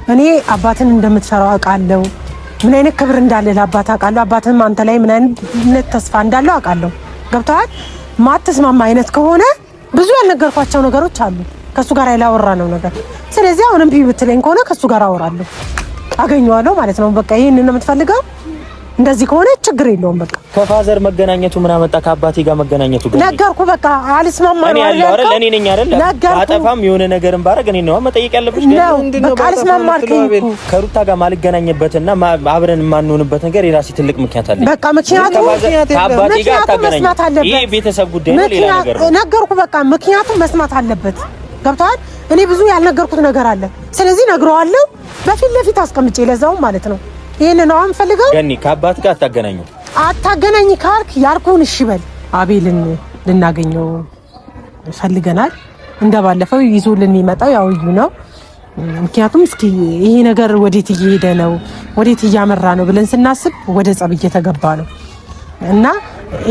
እኔ አባትን እንደምትፈራው አውቃለሁ። ምን አይነት ክብር እንዳለ ለአባት አውቃለሁ። አባትም አንተ ላይ ምን አይነት ተስፋ እንዳለው አውቃለሁ። ገብቶሃል? ማትስማማ አይነት ከሆነ ብዙ ያልነገርኳቸው ነገሮች አሉ ከሱ ጋር ያላወራነው ነገር። ስለዚህ አሁንም ቢቢ ብትለኝ ከሆነ ከሱ ጋር አወራለሁ፣ አገኘዋለሁ ማለት ነው። በቃ ይሄንን ነው የምትፈልገው? እንደዚህ ከሆነ ችግር የለውም። በቃ ከፋዘር መገናኘቱ ምን አመጣ? ከአባቴ ጋር መገናኘቱ ግን ነገርኩ። በቃ አልስማማ ነው አይደል? እኔ ነኝ አይደል? አጠፋም የሆነ ነገርም ባረግ እኔ ነው መጠየቅ ያለብሽ። በቃ አልስማማ አልከኝ። ከሩታ ጋር ማልገናኝበትና አብረን የማንሆንበት ነገር የራሴ ትልቅ ምክንያት አለኝ። በቃ ምክንያቱ ከአባቴ ጋር ታገናኝ። ይሄ ቤተሰብ ጉዳይ ነው፣ ሌላ ነገር ነው። ነገርኩ። በቃ ምክንያቱም መስማት አለበት። ገብቶሃል? እኔ ብዙ ያልነገርኩት ነገር አለ። ስለዚህ ነግረዋለሁ በፊት ለፊት አስቀምጬ ለዛውም ማለት ነው። ይሄን ነው አንፈልገው። ገኒ ከአባት ጋር አታገናኝ ካልክ ያልኩን እሺ በል። አቤልን ልናገኘው ፈልገናል። እንደባለፈው ይዞልን የሚመጣው ያው እዩ ነው። ምክንያቱም እስኪ ይሄ ነገር ወዴት እየሄደ ነው፣ ወዴት እያመራ ነው ብለን ስናስብ ወደ ጸብ እየተገባ ነው እና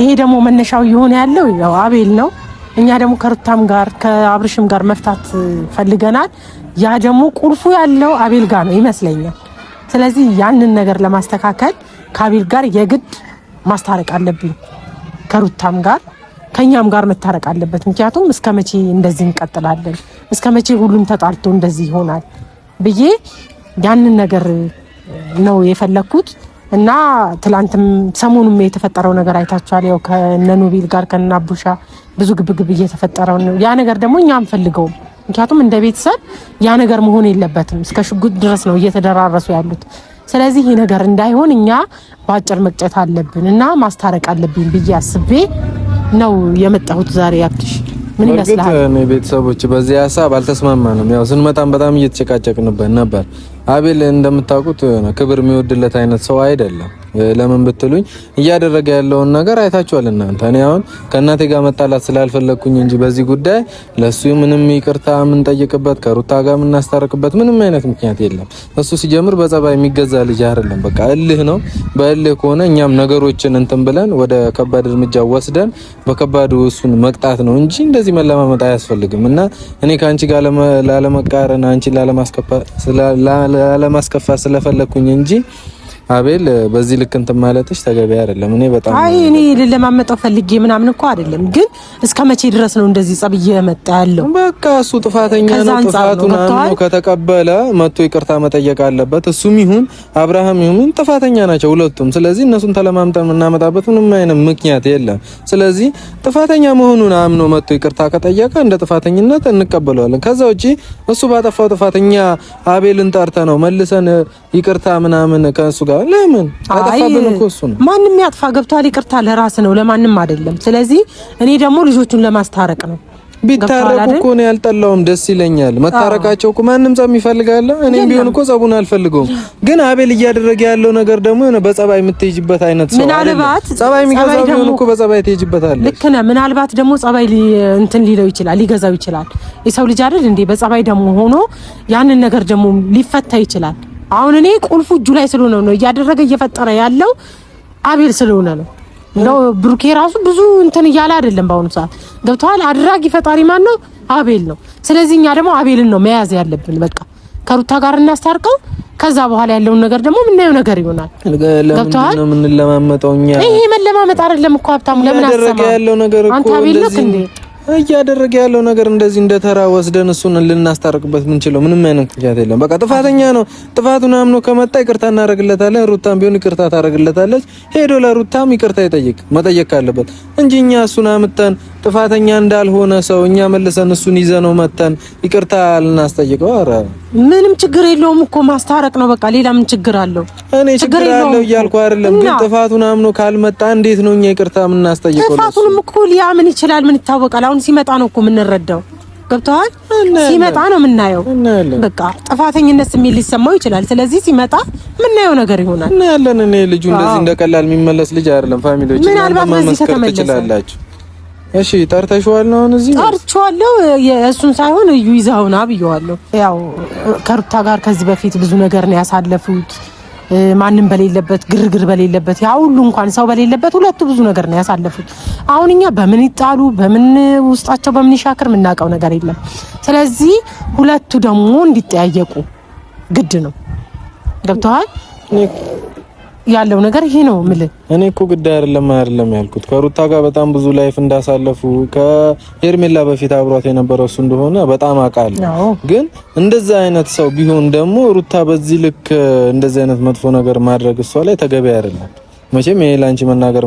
ይሄ ደግሞ መነሻው የሆነ ያለው ያው አቤል ነው። እኛ ደግሞ ከሩታም ጋር ከአብርሽም ጋር መፍታት ፈልገናል። ያ ደግሞ ቁልፉ ያለው አቤል ጋር ነው ይመስለኛል። ስለዚህ ያንን ነገር ለማስተካከል ከአቤል ጋር የግድ ማስታረቅ አለብኝ። ከሩታም ጋር ከኛም ጋር መታረቅ አለበት። ምክንያቱም እስከመቼ እንደዚህ እንቀጥላለን? እስከመቼ ሁሉም ተጣልቶ እንደዚህ ይሆናል ብዬ ያንን ነገር ነው የፈለኩት እና ትላንትም ሰሞኑም የተፈጠረው ነገር አይታችኋል። ያው ከነኑቢል ጋር ከናቡሻ ብዙ ግብግብ እየተፈጠረው ነው። ያ ነገር ደግሞ እኛ አንፈልገውም። ምክንያቱም እንደ ቤተሰብ ያ ነገር መሆን የለበትም። እስከ ሽጉጥ ድረስ ነው እየተደራረሱ ያሉት። ስለዚህ ይሄ ነገር እንዳይሆን እኛ በአጭር መቅጨት አለብን እና ማስታረቅ አለብኝ ብዬ አስቤ ነው የመጣሁት ዛሬ። ያክሽ ምን ይመስላል? እኔ ቤተሰቦች በዚህ ሐሳብ አልተስማማንም። ያው ስንመጣም በጣም እየተጨቃጨቅንበት ነበር። አቤል እንደምታውቁት ክብር የሚወድለት አይነት ሰው አይደለም። ለምን ብትሉኝ እያደረገ ያለውን ነገር አይታችኋል እናንተ። እኔ አሁን ከእናቴ ጋር መጣላት ስላልፈለኩኝ እንጂ በዚህ ጉዳይ ለሱ ምንም ይቅርታ የምንጠይቅበት ከሩታ ጋር የምናስታርቅበት ምንም አይነት ምክንያት የለም። እሱ ሲጀምር በጸባይ የሚገዛ ልጅ አይደለም። በቃ እልህ ነው። በእልህ ከሆነ እኛም ነገሮችን እንትን ብለን ወደ ከባድ እርምጃ ወስደን በከባዱ እሱን መቅጣት ነው እንጂ እንደዚህ መለማመጥ አያስፈልግም። እና እኔ ከአንቺ ጋር ላለመቃረን አንቺ ላለማስከፋት ስለፈለኩኝ እንጂ አቤል በዚህ ልክ እንትን ማለትሽ ተገቢ አይደለም። እኔ በጣም እኔ ለማመጣው ፈልጌ ምናምን እኮ አይደለም፣ ግን እስከመቼ ድረስ ነው እንደዚህ ጸብ እየመጣ ያለው? በቃ እሱ ጥፋተኛ ነው። ጥፋቱን አምኖ ከተቀበለ መጥቶ ይቅርታ መጠየቅ አለበት። እሱም ይሁን አብርሃም ይሁን ጥፋተኛ ናቸው ሁለቱም። ስለዚህ እነሱን ተለማምጠን የምናመጣበት ምንም አይነት ምክንያት የለም። ስለዚህ ጥፋተኛ መሆኑን አምኖ መጥቶ ይቅርታ ከጠየቀ እንደ ጥፋተኝነት እንቀበለዋለን። ከዛ ውጪ እሱ ባጠፋው ጥፋተኛ አቤልን ጠርተ ነው መልሰን ይቅርታ ምናምን ከእሱ ጋር ለምን አጠፋብን እኮ እሱ ነው። ማንም ያጥፋ ገብቷል። ይቅርታ ለራስ ነው ለማንም አይደለም። ስለዚህ እኔ ደግሞ ልጆቹን ለማስታረቅ ነው። ቢታረቁ እኮ ነው ያልጠላውም፣ ደስ ይለኛል። መታረቃቸው እኮ ማንም ጸብ ይፈልጋል። እኔም ቢሆን እኮ ጸቡን አልፈልገውም። ግን አቤል እያደረገ ያለው ነገር ደግሞ የሆነ በጸባይ የምትይጅበት አይነት ሰው አይደለም። ጸባይ የሚገዛው ቢሆን እኮ በጸባይ ትይጅበታለህ። ልክ ነህ። ምናልባት ደግሞ ጸባይ እንትን ሊለው ይችላል፣ ሊገዛው ይችላል። የሰው ልጅ አይደል እንዴ? በጸባይ ደግሞ ሆኖ ያንን ነገር ደግሞ ሊፈታ ይችላል። አሁን እኔ ቁልፉ እጁ ላይ ስለሆነ ነው እያደረገ እየፈጠረ ያለው አቤል ስለሆነ ነው። ነው ብሩኬ ራሱ ብዙ እንትን እያለ አይደለም በአሁኑ ሰዓት ገብቷል። አድራጊ ፈጣሪ ማን ነው? አቤል ነው። ስለዚህ እኛ ደግሞ አቤልን ነው መያዝ ያለብን። በቃ ከሩታ ጋር እናስታርቀው። ከዛ በኋላ ያለውን ነገር ደግሞ ምናየው ነገር ይሆናል። ገብቷል። ነው ምን ለማመጣው እኛ ይሄ መለማመጥ አይደለም እኮ ሀብታሙ። ለምን አሰማ ያለው ነገር እኮ አንተ አቤል ነው እንዴ እያደረገ ያለው ነገር እንደዚህ እንደተራ ወስደን እሱን ልናስታርቅበት ምንችለው ምንም አይነት ምክንያት የለም። በቃ ጥፋተኛ ነው። ጥፋቱን አምኖ ከመጣ ይቅርታ እናደርግለታለን። ሩታም ቢሆን ይቅርታ ታደርግለታለች። ሄዶ ለሩታም ይቅርታ መጠየቅ ካለበት እንጂ እኛ እሱን አምተን ጥፋተኛ እንዳልሆነ ሰው እኛ መልሰን እሱን ይዘነው መተን ይቅርታ ልናስጠይቀው። ኧረ ምንም ችግር የለውም እኮ ማስታረቅ ነው በቃ። ሌላ ምን ችግር አለው? እኔ ችግር አለው እያልኩ አይደለም፣ ግን ጥፋቱን አምኖ ካልመጣ እንዴት ነው እኛ ይቅርታ የምናስጠይቀው? ጥፋቱንም እኮ ሊያምን ይችላል። ምን ይታወቃል? አሁን ሲመጣ ነው እኮ የምንረዳው። ገብቶሃል? ሲመጣ ነው የምናየው። በቃ ጥፋተኝነት ስሜት ሊሰማው ይችላል። ስለዚህ ሲመጣ የምናየው ነገር ይሆናል። እናያለን። እኔ ልጁ እንደዚህ እንደቀላል የሚመለስ ልጅ አይደለም። ፋሚሊዎች ምናልባት በዚህ ከተመለሰላችሁ እሺ ጠርተሽዋል ነው? እዚህ ጠርቼዋለሁ። እሱን ሳይሆን እዩ ይዘውና ብየዋለሁ። ያው ከሩታ ጋር ከዚህ በፊት ብዙ ነገር ነው ያሳለፉት። ማንም በሌለበት ግርግር በሌለበት ያ ሁሉ እንኳን ሰው በሌለበት ሁለቱ ብዙ ነገር ነው ያሳለፉት። አሁን እኛ በምን ይጣሉ በምን ውስጣቸው በምን ይሻክር የምናውቀው ነገር የለም። ስለዚህ ሁለቱ ደግሞ እንዲጠያየቁ ግድ ነው። ገብቶሃል? ያለው ነገር ይሄ ነው የምልህ። እኔ እኮ ግድ አይደለም ያልኩት ከሩታ ጋር በጣም ብዙ ላይፍ እንዳሳለፉ ከሄርሜላ በፊት አብሯት የነበረው እሱ እንደሆነ በጣም አውቃለሁ። ግን እንደዛ አይነት ሰው ቢሆን ደግሞ ሩታ በዚህ ልክ እንደዛ አይነት መጥፎ ነገር ማድረግ እሷ ላይ ተገቢ አይደለም። መቼም ይሄ ላንቺ መናገር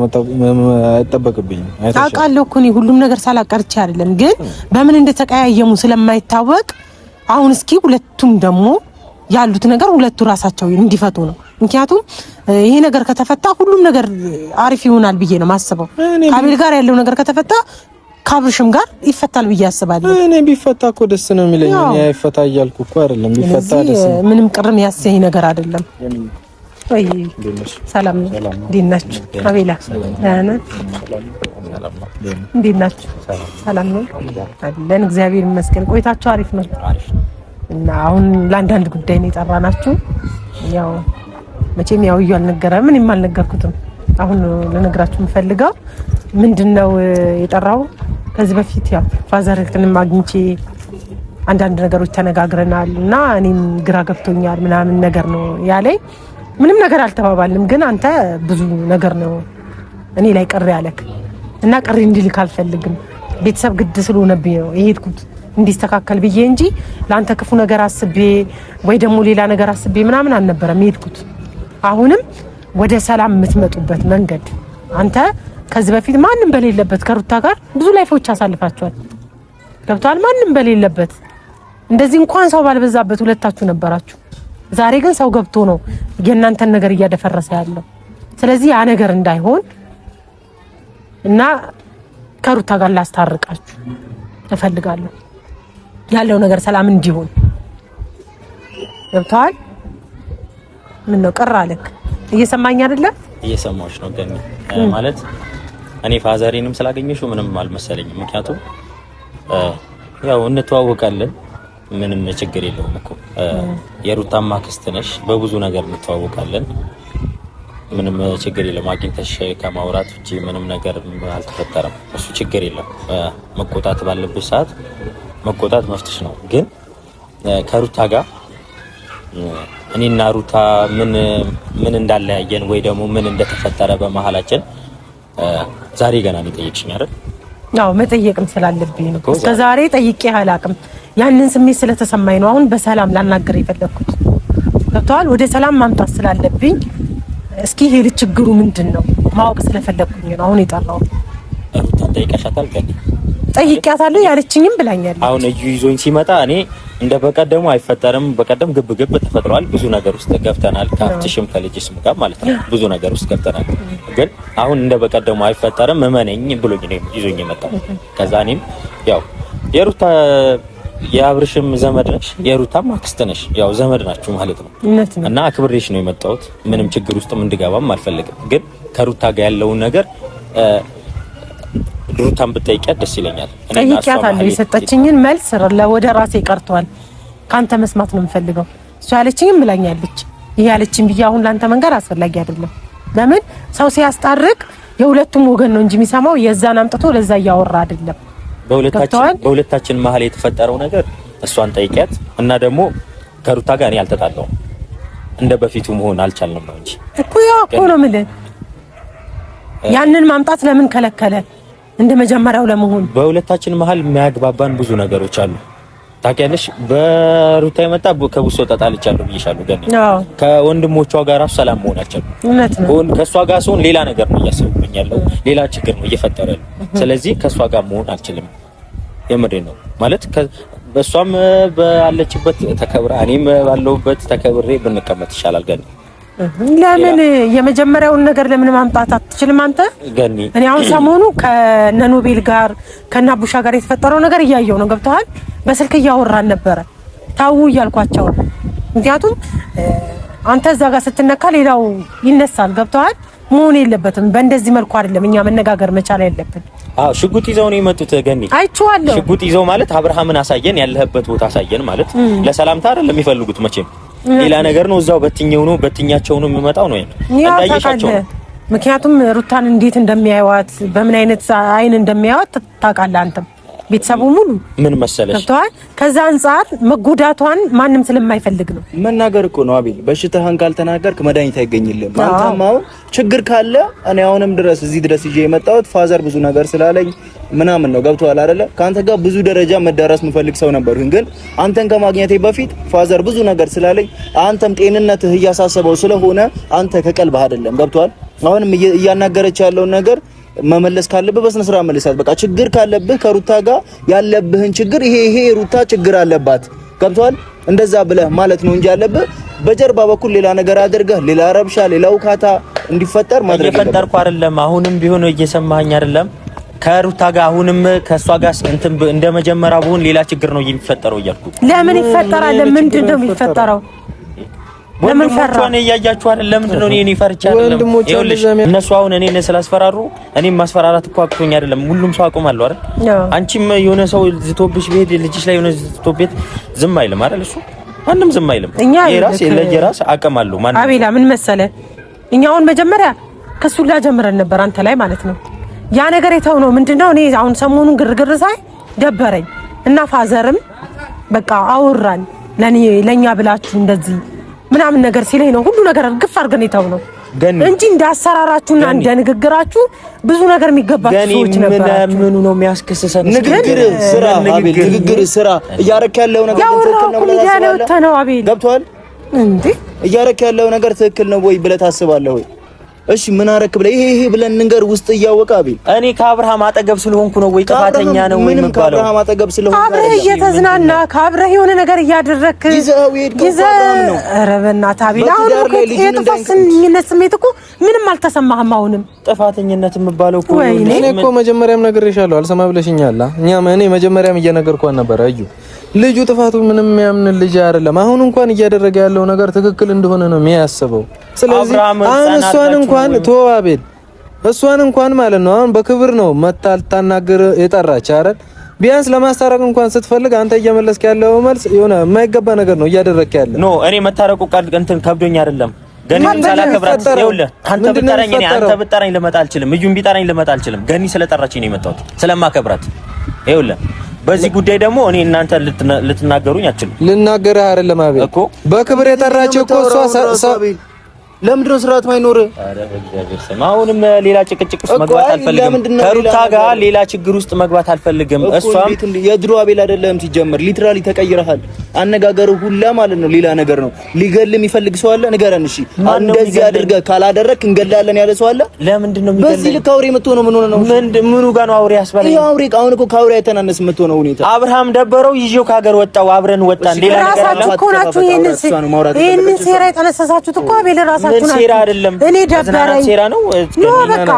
አይጠበቅብኝም። አውቃለሁ እኮ እኔ ሁሉም ነገር ሳላቀርቼ አይደለም፣ ግን በምን እንደተቀያየሙ ስለማይታወቅ አሁን እስኪ ሁለቱም ደግሞ ያሉት ነገር ሁለቱ ራሳቸው እንዲፈቱ ነው። ምክንያቱም ይሄ ነገር ከተፈታ ሁሉም ነገር አሪፍ ይሆናል ብዬ ነው ማስበው። ከአቤል ጋር ያለው ነገር ከተፈታ ካብርሽም ጋር ይፈታል ብዬ አስባለሁ። እኔ ቢፈታ እኮ ደስ ነው የሚለኝ። እኔ አይፈታ እያልኩ እኮ አይደለም፣ ቢፈታ ደስ ነው። ምንም ቅርም ያሰኝ ነገር አይደለም። ወይ ሰላም ነው። እንዴት ናችሁ? አቤላ እንዴት ናችሁ? ሰላም ነው አለን። እግዚአብሔር ይመስገን። ቆይታችሁ አሪፍ ነው እና አሁን ለአንዳንድ ጉዳይ ነው የጠራናችሁ። ያው መቼም ያው እዩ አልነገረም፣ ምንም አልነገርኩትም። አሁን ልነግራችሁ የምፈልገው ምንድነው የጠራው ከዚህ በፊት ያው ፋዘርክንም አግኝቼ አንዳንድ ነገሮች ተነጋግረናል እና እኔም ግራ ገብቶኛል ምናምን ነገር ነው ያለኝ። ምንም ነገር አልተባባልንም፣ ግን አንተ ብዙ ነገር ነው እኔ ላይ ቅር ያለክ እና ቅር እንዲልክ አልፈልግም። ቤተሰብ ግድ ስለሆነብኝ ነው የሄድኩት እንዲስተካከል ብዬ እንጂ ለአንተ ክፉ ነገር አስቤ ወይ ደግሞ ሌላ ነገር አስቤ ምናምን አልነበረም የሄድኩት። አሁንም ወደ ሰላም የምትመጡበት መንገድ አንተ ከዚህ በፊት ማንም በሌለበት ከሩታ ጋር ብዙ ላይፎች አሳልፋችኋል። ገብቷል? ማንም በሌለበት እንደዚህ እንኳን ሰው ባልበዛበት ሁለታችሁ ነበራችሁ። ዛሬ ግን ሰው ገብቶ ነው የእናንተን ነገር እያደፈረሰ ያለው። ስለዚህ ያ ነገር እንዳይሆን እና ከሩታ ጋር ላስታርቃችሁ እፈልጋለሁ። ያለው ነገር ሰላም እንዲሆን ገብቷል? ምን ነው ቀር አለክ? እየሰማኝ አይደለም? እየሰማሁሽ ነው ገኒ። ማለት እኔ ፋዘሬንም ስላገኘሽው ምንም አልመሰለኝም። ምክንያቱም ያው እንተዋወቃለን፣ ምንም ችግር የለውም እኮ የሩታማ ክስት ነሽ፣ በብዙ ነገር እንተዋወቃለን፣ ምንም ችግር የለም። አግኝተሽ ከማውራት ውጪ ምንም ነገር አልተፈጠረም። እሱ ችግር የለም። መቆጣት ባለብሽ ሰዓት መቆጣት መፍትሽ ነው። ግን ከሩታ ጋር እኔና ሩታ ምን እንዳለያየን ወይ ደግሞ ምን እንደተፈጠረ በመሀላችን ዛሬ ገና ነው ጠይቅሽኝ አይደል? አዎ መጠየቅም ስላለብኝ ነው። እስከዛሬ ጠይቄ አላቅም። ያንን ስሜት ስለተሰማኝ ነው አሁን በሰላም ላናገር የፈለኩት። ገብቷል? ወደ ሰላም ማምጣት ስላለብኝ እስኪ ሄድ ችግሩ ምንድነው ማወቅ ስለፈለኩኝ ነው አሁን የጠራው። ሩታ ጠይቀሻታል? ገኒ ጠይቄያታለሁ፣ ያለችኝም ብላኛለች። አሁን እዩ ይዞኝ ሲመጣ እኔ እንደ በቀደሙ አይፈጠርም። በቀደም ግብ ተፈጥሯል። ብዙ ነገር ውስጥ ገብተናል። ከአፍትሽም ከልጅሽም ጋር ማለት ነው ብዙ ነገር ውስጥ ገብተናል። ግን አሁን እንደ በቀደሙ አይፈጠርም እመነኝ ብሎኝ ነው ይዞኝ የመጣው። ከዛ እኔም ያው የሩታ የአብርሽም ዘመድ ነሽ የሩታም አክስት ነሽ፣ ያው ዘመድ ናችሁ ማለት ነው እና አክብሬሽ ነው የመጣሁት። ምንም ችግር ውስጥም እንድገባም አልፈልግም። ግን ከሩታ ጋር ያለውን ነገር ሩታን ብትጠይቂያት ደስ ይለኛል። ጠይቂያታለሁ። የሰጠችኝን መልስ ወደ ራሴ ቀርቷል። ካንተ መስማት ነው የምፈልገው። እሷ ያለችኝን ብላኛለች። ይሄ ያለችኝ ብዬ አሁን ላንተ መንገር አስፈላጊ አይደለም። ለምን ሰው ሲያስታርቅ የሁለቱም ወገን ነው እንጂ የሚሰማው የዛን አምጥቶ ለዛ እያወራ አይደለም። በሁለታችን መሀል የተፈጠረው ነገር እሷን ጠይቂያት እና ደግሞ ከሩታ ጋር እኔ አልተጣላሁም። እንደ በፊቱ መሆን አልቻልንም ነው እንጂ እኮ ያው እኮ ነው የምልህ። ያንን ማምጣት ለምን ከለከለ? እንደ መጀመሪያው ለመሆን በሁለታችን መሀል የሚያግባባን ብዙ ነገሮች አሉ። ታውቂያለሽ፣ በሩታ የመጣ ከቡሶ ተጣልቻለሁ ብዬሻለሁ። ገና ከወንድሞቿ ጋር ሰላም መሆናቸው እውነት ነው። ከሷ ጋር ሰውን ሌላ ነገር ነው እያሰብኩኝ ያለው፣ ሌላ ችግር ነው እየፈጠረ ያለው። ስለዚህ ከሷ ጋር መሆን አልችልም። የምሬ ነው ማለት በሷም ባለችበት ተከብራ እኔም ባለሁበት ተከብሬ ብንቀመጥ ይሻላል። ገና ለምን የመጀመሪያውን ነገር ለምን ማምጣት አትችልም አንተ? ገኒ እኔ አሁን ሰሞኑ ከነኖቤል ጋር ከናቡሻ ጋር የተፈጠረው ነገር እያየው ነው። ገብተዋል? በስልክ እያወራን ነበረ። ታው እያልኳቸው ምክንያቱም አንተ እዛ ጋር ስትነካ ሌላው ይነሳል። ገብተዋል? መሆን የለበትም። በእንደዚህ መልኩ አይደለም እኛ መነጋገር መቻል ያለብን። አዎ ሽጉጥ ይዘው ነው የመጡት። ገኒ አይቼዋለሁ። ሽጉጥ ይዘው ማለት አብርሃምን አሳየን፣ ያለህበት ቦታ አሳየን ማለት ለሰላምታ አይደለም የሚፈልጉት መቼም ሌላ ነገር ነው። እዛው በትኛቸው ነው የሚመጣው ነው እንዳይሻቸው። ምክንያቱም ሩታን እንዴት እንደሚያዩዋት በምን አይነት አይን እንደሚያዩዋት ታውቃለህ አንተም። ቤተሰቡ ሙሉ ምን መሰለሽ ገብቷል። ከዛ አንፃር መጎዳቷን ማንም ስለማይፈልግ ነው። መናገር እኮ ነው አቤል። በሽታህን ካልተናገርክ መድኃኒት አይገኝልህም። አንተም አሁን ችግር ካለ እኔ አሁንም ድረስ እዚህ ድረስ ይዤ የመጣሁት ፋዘር ብዙ ነገር ስላለኝ ምናምን ነው። ገብቶሃል አይደለ? ካንተ ጋር ብዙ ደረጃ መዳረስ የምፈልግ ሰው ነበርኩኝ፣ ግን አንተን ከማግኘቴ በፊት ፋዘር ብዙ ነገር ስላለኝ አንተም ጤንነትህ እያሳሰበው ስለሆነ አንተ ከቀልብህ አይደለም። ገብቶሃል? አሁንም እያናገረች ያለውን ነገር መመለስ ካለብህ በስነ ስርዓት መልሳት። በቃ ችግር ካለብህ ከሩታ ጋር ያለብህን ችግር ይሄ ሩታ ችግር አለባት፣ ገብቶሃል? እንደዛ ብለህ ማለት ነው እንጂ ያለብህ በጀርባ በኩል ሌላ ነገር አድርገህ ሌላ ረብሻ ሌላ ውካታ እንዲፈጠር ማድረግ እየፈጠርኩ አይደለም። አሁንም ቢሆን እየሰማኸኝ አይደለም? ከሩታ ጋር አሁንም ከሷ ጋር እንትን እንደመጀመሪያው ቢሆን ሌላ ችግር ነው የሚፈጠረው እያልኩ። ለምን ይፈጠራል? ምንድን ነው የሚፈጠረው? ለምን ወንድሞቿን እያያችሁ አይደል? ለምንድን ነው እኔ ፈርቻ አይደለም? ይኸውልሽ እነሱ አሁን እኔን ስላስፈራሩ እኔም ማስፈራራት እኮ አቅቶኝ አይደለም። ሁሉም ሰው አቁማለሁ አይደል? አንቺም የሆነ ሰው ዝቶብሽ ቤት ልጅሽ ላይ የሆነ ዝቶብት ዝም አይልም አይደል? እሱ ማንም ዝም አይልም። የራስ አቅማለሁ። ማንም አቤላ ምን መሰለ፣ እኛ አሁን መጀመሪያ ከሱ ላይ ጀምረን ነበር አንተ ላይ ማለት ነው። ያ ነገር የተው ነው ምንድነው? እኔ አሁን ሰሞኑን ግርግር ሳይ ደበረኝ እና ፋዘርም በቃ አወራን ለኛ ብላችሁ እንደዚህ ምናምን ነገር ሲለኝ ነው ሁሉ ነገር ግፍ አድርገን የተው ነው እንጂ እንዳሰራራችሁና እንደንግግራችሁ ብዙ ነገር የሚገባችሁ ሰዎች ነበራችሁ። ምኑ ነው የሚያስከስሰን? ንግግር ስራ እያረክ ያለው ነገር ትክክል ነው አቤል። ገብቶሃል እንዴ? እያረክ ያለው ነገር ትክክል ነው ወይ ብለህ ታስባለህ ወይ? እሺ ምን አረክ ብለህ ይሄ ብለን ንገር ውስጥ እያወቀ አቤል። እኔ ከአብርሃም አጠገብ ስለሆንኩ ነው ወይ ጥፋተኛ ነው ወይ የምባለው? ከአብርሃም አጠገብ ስለሆንኩ አብረህ እየተዝናና ከአብረህ የሆነ ነገር እያደረክ ኧረ በእናትህ አቤል፣ አሁን እኮ የጥፋተኝነት ስሜት እኮ ምንም አልተሰማህም? አሁንም ጥፋተኝነት የምባለው እኮ እኔ እኮ መጀመሪያም ነግሬሻለሁ፣ አልሰማ ብለሽኛል። እኔ መጀመሪያም እየነገርኳት ነበር። አዩ ልጁ ጥፋቱ ምንም የሚያምን ልጅ አይደለም። አሁን እንኳን እያደረገ ያለው ነገር ትክክል እንደሆነ ነው የሚያስበው። ስለዚህ አሁን እሷን እንኳን ተዋቤል እሷን እንኳን ማለት ነው አሁን በክብር ነው መታል ታናገር የጠራች አይደል? ቢያንስ ለማስታረቅ እንኳን ስትፈልግ አንተ እየመለስክ ያለው መልስ የሆነ የማይገባ ነገር ነው እያደረክ ያለ። ኖ እኔ መታረቁ ቃል እንትን ከብዶኝ አይደለም። ገኒም ሳላከብራት ይኸውልህ፣ አንተ ብጠራኝ ልመጣ አልችልም። እዩም ቢጠራኝ ልመጣ አልችልም። ገኒ ስለጠራችኝ ነው የመጣሁት ስለማከብራት። ይኸውልህ በዚህ ጉዳይ ደግሞ እኔ እናንተ ልትናገሩኝ አትችሉም። ልናገርህ አይደለም አቤል እኮ በክብር የጠራችው እኮ እሷ ለምንድን ነው ስርዓት ማይኖር? አረ በእግዚአብሔር ስም አሁንም ሌላ ጭቅጭቅ ውስጥ መግባት አልፈልግም። ከሩታ ጋር ሌላ ችግር ውስጥ መግባት አልፈልግም። እሷም የድሮ አቤል አይደለም ሲጀምር፣ ሊትራሊ ተቀይረሃል። አነጋገሩ ሁላ ማለት ነው ሌላ ነገር ነው። ሊገልም ይፈልግ ሰው አለ? ንገረን እሺ። እንደዚህ አድርገህ ካላደረክ እንገላለን ያለ ሰው አለ? ለምንድን ነው የሚገለኝ? በዚህ ልክ አውሬ የምትሆነው ምን ሆነ ነው? ምኑ ጋር ነው አውሬ ያስባለኝ? ይሄ አውሬ አሁን እኮ ከአውሬ አይተናነስ የምትሆነው ሁኔታ። አብርሃም ደበረው ይዤው ከሀገር ወጣው፣ አብረን ወጣን። ሌላ ነገር አለ? ራሳችሁ እኮ ናችሁ ይሄንን ሴራ የጠነሰሳችሁት እኮ አቤል ራሳችሁ ናችሁ። ሴራ አይደለም እኔ ደበረኝ ሴራ ነው ኖ በቃ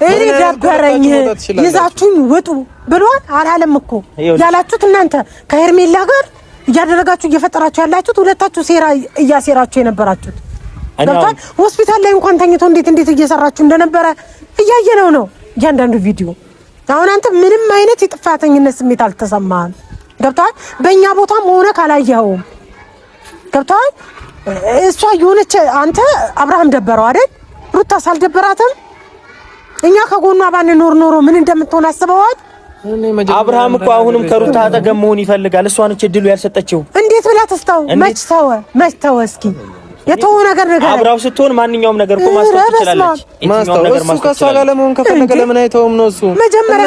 እኔ ደበረኝ ይዛችሁኝ ውጡ ብሏል አላለም እኮ ያላችሁት እናንተ ከሄርሜላ ጋር እያደረጋችሁ እየፈጠራችሁ ያላችሁት ሁለታችሁ ሴራ እያሴራችሁ የነበራችሁት ገብቷል። ሆስፒታል ላይ እንኳን ተኝቶ እንዴት እየሰራችሁ እንደነበረ እያየነው ነው እያንዳንዱ ቪዲዮ። አሁን አንተ ምንም አይነት የጥፋተኝነት ስሜት አልተሰማህም። ገብቷል። በእኛ ቦታም ሆነ ካላየኸውም ገብቷል። እሷ የሆነች አንተ አብርሃም ደበረው አይደል? ሩታ ሳልደበራትም እኛ ከጎኗ ባንኖር ኖሮ ምን እንደምትሆን አስበዋል? አብርሃም እኮ አሁንም ከሩታ አጠገብ መሆን ይፈልጋል። እሷ ነች እድሉ ያልሰጠችው። እንዴት ብላ ተስተው መች ተወ እስኪ የተወ ነገር አብራው ስትሆን ማንኛውም ነገር እኮ ማስተዋል ትችላለች። የትኛውም ነገር ማስተዋል ከሷ ጋር ለመሆን ከፈለገ ለምን አይተውም ነው እሱ መጀመሪያ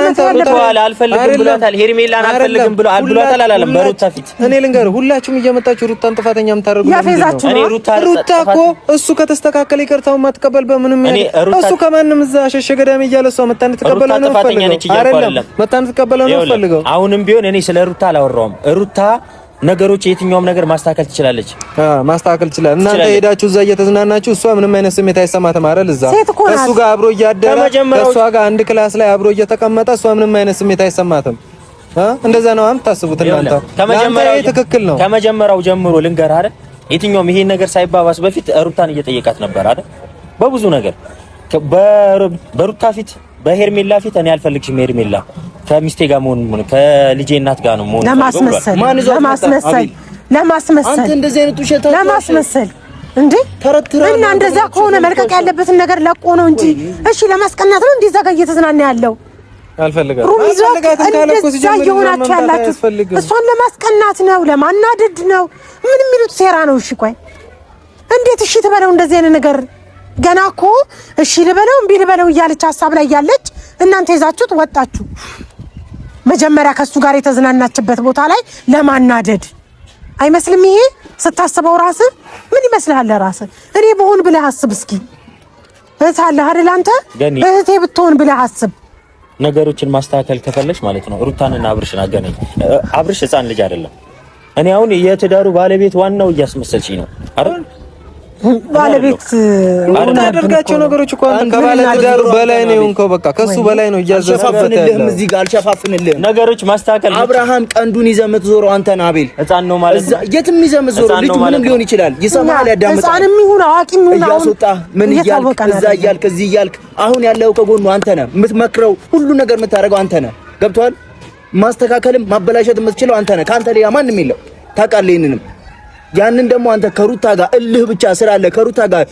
አልፈልግም ብሏታል። ሄርሜላን አልፈልግም ብሏታል አላለም? በሩታ ፊት እኔ ልንገርህ፣ ሁላችሁም እየመጣችሁ ሩታን ጥፋተኛ የምታደርጉ ያፌዛችሁ እኔ ሩታ እኮ እሱ ከተስተካከለ ይቅርታውን ማትቀበል በምንም እሱ ከማንም እዛ ሸሸ ገዳሜ እያለ እሷ መጣ እንድትቀበለው ነው አይደለም? መጣ እንድትቀበለው ነው ፈልገው። አሁንም ቢሆን እኔ ስለ ሩታ አላወራውም። ሩታ ነገሮች የትኛውም ነገር ማስተካከል ትችላለች። ማስተካከል ትችላለች። እናንተ ሄዳችሁ እዛ እየተዝናናችሁ እሷ ምንም አይነት ስሜት አይሰማትም አይደል? እዛ ከሱ ጋር አብሮ እያደረ ከሷ ጋር አንድ ክላስ ላይ አብሮ እየተቀመጠ እሷ ምንም አይነት ስሜት አይሰማትም። እንደዛ ነው የምታስቡት እናንተ። ከመጀመሪያው ትክክል ነው። ከመጀመሪያው ጀምሮ ልንገር አይደል? የትኛውም ይሄን ነገር ሳይባባስ በፊት ሩታን እየጠየቃት ነበር አይደል? በብዙ ነገር በሩታ ፊት በሄርሜላ ፊት እኔ አልፈልግሽም ሄርሜላ ከሚስቴ ጋር መሆን ከልጄ እናት ጋር ነው መሆን ለማስመሰል እንደዚህ አይነት ውሸት ለማስመሰል እንዴ እና እንደዛ ከሆነ መልቀቅ ያለበትን ነገር ለቆ ነው እንጂ እሺ ለማስቀናት ነው እንደዛ ጋር እየተዝናና ያለው አልፈልጋትም ካለ እኮ ሲጀምር ይሆናችሁ ያላችሁ እሷን ለማስቀናት ነው ለማናደድ ነው ምን የሚሉት ሴራ ነው። እሺ ቆይ እንዴት እሺ ትበለው እንደዚህ አይነት ነገር ገና እኮ እሺ ልበለው እምቢ ልበለው እያለች ሐሳብ ላይ ያለች እናንተ ይዛችሁት ወጣችሁ። መጀመሪያ ከሱ ጋር የተዝናናችበት ቦታ ላይ ለማናደድ አይመስልም? ይሄ ስታስበው ራስ ምን ይመስልሃል? ራስ እኔ በሆን ብለህ አስብ እስኪ። እህት አለ አይደል አንተ እህቴ ብትሆን ብለህ አስብ። ነገሮችን ማስተካከል ከፈለሽ ማለት ነው ሩታንና አብርሽን አገናኝ። አብርሽ ህፃን ልጅ አይደለም። እኔ አሁን የትዳሩ ባለቤት ዋናው እያስመሰልሽኝ ነው አይደል? ባለቤት አደረጋቸው ነገሮች እኮ አንተ ከባለትዳሩ በላይ ነው እንኳን በቃ ከሱ በላይ ነው እያዘፈፈተ ያለው። እዚህ ጋር አልሸፋፍንልህም። ነገሮች ማስተካከል አብርሃም ቀንዱን ይዘህ የምትዞረው አንተ ነህ። አቤል ህፃን ነው ማለት ነው። የትም ይዘህ የምትዞረው ልጅ ምንም ሊሆን ይችላል። ይሰማሃል፣ ያዳምጣል። ህፃንም ይሁን አዋቂም ይሁን እያስወጣህ ምን እያልክ እዛ እያልክ እዚህ እያልክ አሁን ያለው ከጎኑ አንተ ነህ። የምትመክረው ሁሉ ነገር የምታደርገው አንተ ነህ። ገብቶሃል? ማስተካከልም ማበላሸት የምትችለው አንተ ነህ። ካንተ ሌላ ማንም የለው። ታውቃለህ ይሄንንም ያንን ደግሞ አንተ ከሩታ ጋር እልህ ብቻ ስላለ ከሩታ ጋር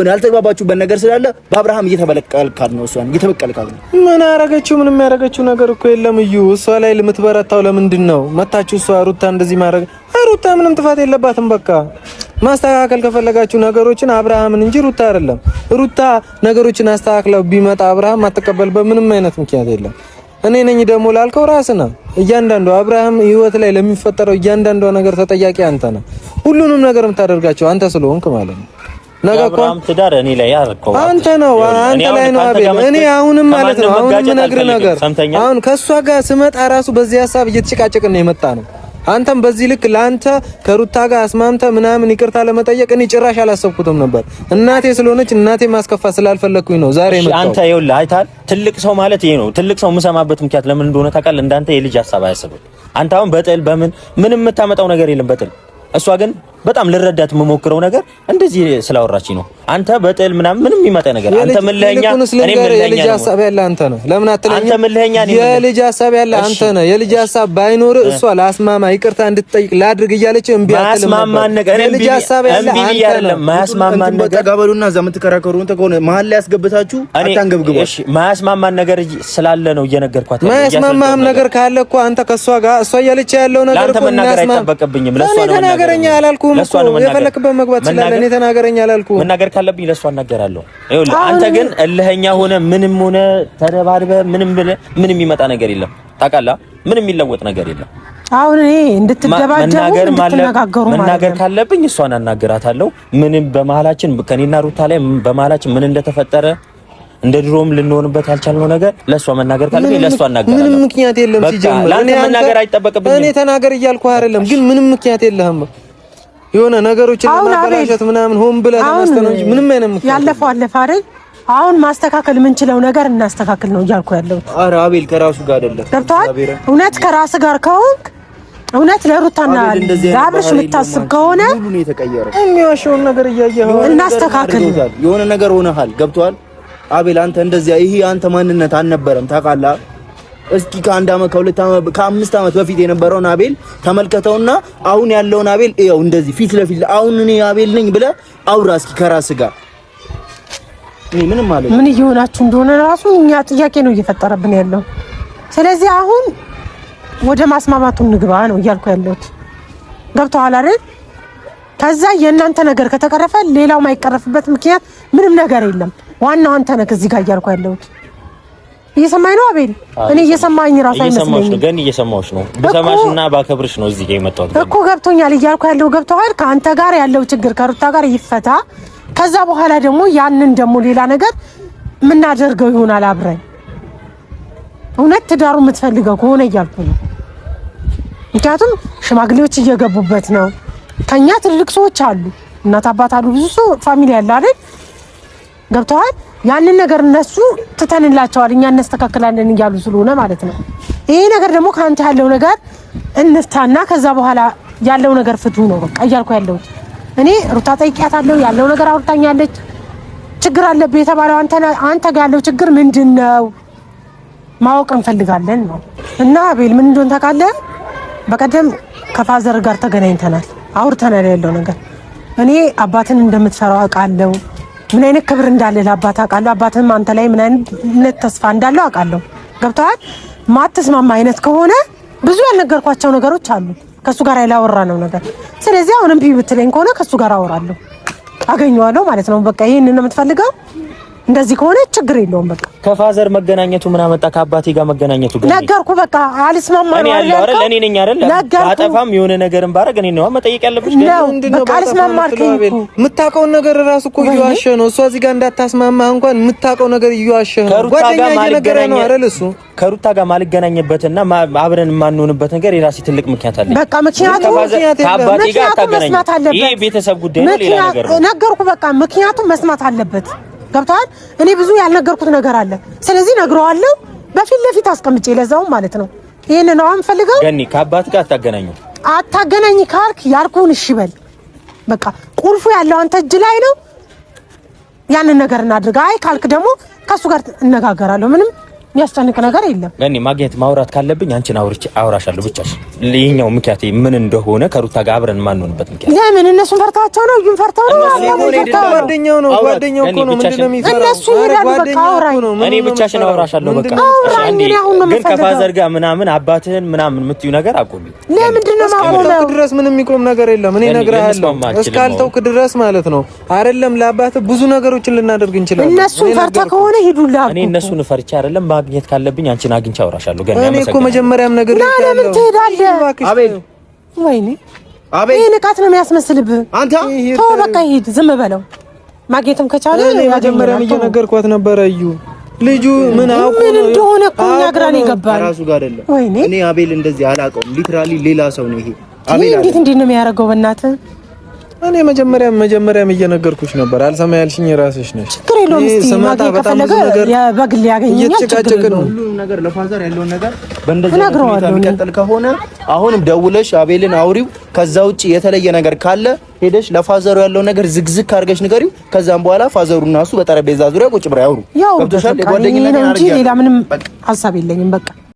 ያልተግባባችሁበት ነገር ስላለ በአብርሃም እየተበቀልካል ነው። እሷን እየተበቀልካል ነው። ምን ያረጋችሁ? ምንም ያረጋችሁ ነገር እኮ የለም። እዩ እሷ ላይ ለምትበረታው ለምንድን ነው መታችሁ? እሷ ሩታ እንደዚህ ማድረግ ሩታ ምንም ጥፋት የለባትም። በቃ ማስተካከል ከፈለጋችሁ ነገሮችን አብርሃምን እንጂ ሩታ አይደለም። ሩታ ነገሮችን አስተካክለው ቢመጣ አብርሃም ማተቀበልበት ምንም አይነት ምክንያት የለም። እኔ ነኝ ደግሞ ላልከው ራስህ ነህ። እያንዳንዱ አብርሃም ህይወት ላይ ለሚፈጠረው እያንዳንዱ ነገር ተጠያቂ አንተ ነህ። ሁሉንም ነገር የምታደርጋቸው አንተ ስለሆንክ ማለት ነው። ነገ እኮ ትዳር እኔ ላይ ያረከው አንተ ነው ላይ ነው አቤል። እኔ አሁንም ማለት ነው አሁን የምነግርህ ነገር አሁን ከሷ ጋር ስመጣ ራሱ በዚህ ሐሳብ እየተጨቃጨቅን ነው የመጣ ነው። አንተም በዚህ ልክ ላንተ ከሩታ ጋር አስማምተ ምናምን ይቅርታ ለመጠየቅ እኔ ጭራሽ አላሰብኩትም ነበር። እናቴ ስለሆነች እናቴ ማስከፋት ስላልፈለኩኝ ነው ዛሬ መጣሁ። አንተ ይኸውልህ አይታል ትልቅ ሰው ማለት ይሄ ነው። ትልቅ ሰው የምሰማበት ምክንያት ለምን እንደሆነ ታውቃለህ? እንዳንተ የልጅ ሐሳብ አያስብም። አንተ አሁን በጥል ምንም የምታመጣው ነገር የለም በጥል። እሷ ግን በጣም ልረዳት የምሞክረው ነገር እንደዚህ ስላወራችኝ ነው። አንተ በጥል ምንም የሚመጣ ነገር አንተ ምልህኛ እኔ ምልህኛ የልጅ ሐሳብ ያለ አንተ ነህ። ለምን አትለኝ? አንተ ምልህኛ ነህ። የልጅ ሐሳብ ያለ አንተ ነህ። የልጅ ሐሳብ ባይኖር እሷ ላስማማ ይቅርታ እንድትጠይቅ ላድርግ እያለች እምቢ አትልም ነበር። ማስማማን ነገር የልጅ ሐሳብ ያለ አንተ ነህ። ማስማማን ነገር ተጋበሉና እዛ የምትከራከሩ እንተ ከሆነ መሀል ላይ ያስገብታችሁ አታንገብግቡ። እሺ ማስማማን ነገር ስላለ ነው እየነገርኳት ያለው። ማስማማም ነገር ካለ እኮ አንተ ከሷ ጋር እሷ እያለች ያለው ነገር እኮ አይጠበቅብኝም። ለሷ ነው ተናገረኝ አላልኩም እኮ የፈለክበት መግባት ይችላል። እኔ ተናገረኝ አላልኩም። መናገር ካለብኝ ለሷ እናገራለሁ። ይኸውልህ አንተ ግን እልህኛ ሆነ ምንም ሆነ ተደባድበ ምንም የሚመጣ ነገር የለም። ታውቃለህ? ምንም የሚለወጥ ነገር የለም። አሁን እኔ እንድትነጋገሩ መናገር ካለብኝ እሷን አናገራታለሁ። ምንም በመሀላችን ከኔና ሩታ ላይ በመሀላችን ምን እንደተፈጠረ እንደ ድሮም ልንሆንበት ያልቻልነው ነገር ለሷ መናገር ካለብኝ ለሷ አናገራለሁ። ምንም ምክንያት የለም ሲጀምር ለአንተ መናገር አይጠበቅብኝም። እኔ ተናገር እያልኩህ አይደለም፣ ግን ምንም ምክንያት የለህም። የሆነ ነገሮችን ለማበላሸት ምናምን ሆን ብለህ ተነስተህ ነው እንጂ ምንም አይነት ምክንያት ያለፈው አለፈ አይደል? አሁን ማስተካከል የምንችለው ነገር እናስተካክል ነው እያልኩ ያለው። ኧረ አቤል ከራሱ ጋር አይደለም። ገብቶሃል? እውነት ከራስ ጋር ከሆንክ እውነት ለሩታና ለአብርሽ የምታስብ ከሆነ ሁሉ ነው የተቀየረው። የሚዋሸውን ነገር እያየኸው እናስተካክል። የሆነ ነገር ሆነሃል። ገብቶሃል አቤል? አንተ እንደዚያ ይሄ አንተ ማንነት አልነበረም። ታውቃለህ? እስኪ ከአንድ አመት ከሁለት አመት ከ5 አመት በፊት የነበረውን አቤል ተመልከተውና አሁን ያለውን አቤል ይኸው እንደዚህ ፊት ለፊት አሁን እኔ አቤል ነኝ ብለህ አውራ እስኪ ከራስህ ጋር። እኔ ምንም ማለት ምን እየሆናችሁ እንደሆነ ራሱ እኛ ጥያቄ ነው እየፈጠረብን ያለው። ስለዚህ አሁን ወደ ማስማማቱ ንግባ ነው እያልኩ ያለሁት። ገብቶሃል አይደል? ከዛ የእናንተ ነገር ከተቀረፈ ሌላው ማይቀረፍበት ምክንያት ምንም ነገር የለም። ዋናው አንተ ነህ እዚህ ጋር እያልኩ ያለሁት። እየሰማኝ ነው አቤል? እኔ እየሰማኝ ራሱ አይመስለኝም። ግን እየሰማሁሽ ነው። በሰማሽና ባከብርሽ ነው እዚህ ጋር የመጣሁት እኮ ገብቶኛል እያልኩ ያለው ገብቶሃል። ከአንተ ጋር ያለው ችግር ከሩታ ጋር ይፈታ። ከዛ በኋላ ደግሞ ያንን ደግሞ ሌላ ነገር የምናደርገው ይሆናል አብረን። እውነት ትዳሩ የምትፈልገው ከሆነ እያልኩ ነው። ምክንያቱም ሽማግሌዎች እየገቡበት ነው። ከኛ ትልልቅ ሰዎች አሉ፣ እናት አባት አሉ፣ ብዙ ሰው ፋሚሊ ያለ አይደል? ገብቶሃል? ያንን ነገር እነሱ ትተንላቸዋል፣ እኛ እናስተካክላለን እያሉ ስለሆነ ማለት ነው። ይሄ ነገር ደግሞ ካንተ ያለው ነገር እንፍታና ከዛ በኋላ ያለው ነገር ፍቱ ነው በቃ እያልኩ ያለሁት። እኔ ሩታ ጠይቂያታለሁ፣ ያለው ነገር አውርታኛለች። ችግር አለብህ የተባለው አንተ ጋር ያለው ችግር ምንድነው ማወቅ እንፈልጋለን ነው። እና አቤል ምን እንደሆነ ታውቃለህ? በቀደም ከፋዘር ጋር ተገናኝተናል፣ አውርተናል ያለው ነገር። እኔ አባትን እንደምትፈራው አውቃለሁ፣ ምን አይነት ክብር እንዳለ ለአባት አውቃለሁ። አባትም አንተ ላይ ምን አይነት ተስፋ እንዳለው አውቃለሁ። ገብቶሃል? ማትስማማ አይነት ከሆነ ብዙ ያልነገርኳቸው ነገሮች አሉ ከሱ ጋር ያላወራነው ነገር። ስለዚህ አሁንም ቢ ብትለኝ ከሆነ ከሱ ጋር አወራለሁ አገኘዋለሁ ማለት ነው። በቃ ይሄንን ነው የምትፈልገው? እንደዚህ ከሆነ ችግር የለውም። በቃ ከፋዘር መገናኘቱ ምን አመጣ? ከአባቴ ጋር መገናኘቱ ግን ነገርኩ። በቃ አልስማማ ነው አይደል? እኔ ነኝ አይደል? አጠፋም የሆነ ነገርን ባረግ እኔ ነው መጠየቅ ያለብሽ። በቃ አልስማማ አልከኝ። የምታውቀው ነገር ራሱ እኮ እየዋሸ ነው። እሷ እዚህ ጋር እንዳታስማማ እንኳን የምታውቀው ነገር እየዋሸ ነው። ጓደኛ እየነገረኝ ነው አይደል? እሱ ከሩታ ጋር ማልገናኝበትና አብረን የማንሆንበት ነገር የራሴ ትልቅ ምክንያት አለኝ። በቃ ምክንያቱ ከአባቴ ጋር አታገናኝ። ይሄ ቤተሰብ ጉዳይ ነው፣ ሌላ ነገር ነው። ነገርኩ። በቃ ምክንያቱም መስማት አለበት። ገብቶሃል? እኔ ብዙ ያልነገርኩት ነገር አለ። ስለዚህ ነግረዋለሁ በፊት ለፊት አስቀምጬ ለዛው ማለት ነው። ይሄን ነው የምፈልገው። ገኒ ከአባት ጋር አታገናኝ ካልክ ያልኩህን እሺ በል። በቃ ቁልፉ ያለው አንተ እጅ ላይ ነው። ያንን ነገር እናድርግ። አይ ካልክ ደግሞ ከሱ ጋር እነጋገራለሁ። ምንም የሚያስጨንቅ ነገር የለም። ገኒ ማግኘት ማውራት ካለብኝ አንቺን አውራሻለሁ ብቻሽ። ለኛው ምክንያት ምን እንደሆነ ከሩታ ጋር አብረን ማንሆንበት ምክንያት ለምን? እነሱን ፈርታቸው ነው። ይሁን ፈርታው ነው። ጓደኛው እኮ ነው። ምንድነው የሚፈራው? እነሱ ይላሉ። በቃ አውራኝ። እኔ ብቻሽን አውራሻለሁ። በቃ ግን ከፋዘር ጋር ምናምን አባትህን ምናምን የምትዩ ነገር አቆሚ። ለምንድን ነው ማቆለው? ድረስ ምንም የሚቆም ነገር የለም። እኔ እነግርሃለሁ እስካልተውክ ድረስ ማለት ነው። አይደለም ለአባትህ ብዙ ነገሮችን ልናደርግ እንችላለን። እነሱን ፈርታ ከሆነ ሂዱላ። እኔ እነሱን ፈርቻ አይደለም ማግኘት ካለብኝ አንቺን አግኝቼ አውራሻለሁ። ገና እኔ እኮ መጀመሪያም ነገር ለምን ትሄዳለህ? አቤል ወይኔ አቤል ይሄ ንቃት ነው የሚያስመስልብህ። አንተ ተው በቃ ሂድ፣ ዝም በለው። ማግኘትም ከቻለ እኔ መጀመሪያም እየነገርኳት ነበረ። እዩ ልጁ ምን አውቆ ምን እንደሆነ እኮ እኛ ግራ ነው የገባን። ራሱ ጋር አይደለም። እኔ አቤል እንደዚህ አላውቀውም። ሊትራሊ ሌላ ሰው ነው ይሄ። አቤል እንዴት ነው የሚያደርገው? በእናትህ እኔ መጀመሪያም እየነገርኩሽ ነበር። አልሰማ ያልሽኝ ራስሽ ነሽ። ችግር የለውም። እስቲ ማግኘት ከፈለገ በግል ያገኘኛል። ችግር ነው። ሁሉም ነገር ለፋዘር ያለውን ነገር በእንደዚህ ሁኔታ የሚቀጥል ከሆነ አሁንም ደውለሽ አቤልን አውሪው። ከዛ ውጪ የተለየ ነገር ካለ ሄደሽ ለፋዘሩ ያለውን ነገር ዝግዝግ አድርገሽ ንገሪው። ከዛም በኋላ ፋዘሩና እሱ በጠረጴዛ ዙሪያ ቁጭ ብለው ያውሩ። ገብቶሻል? የጓደኝነት እንጂ ሌላ ምንም ሀሳብ የለኝም። በቃ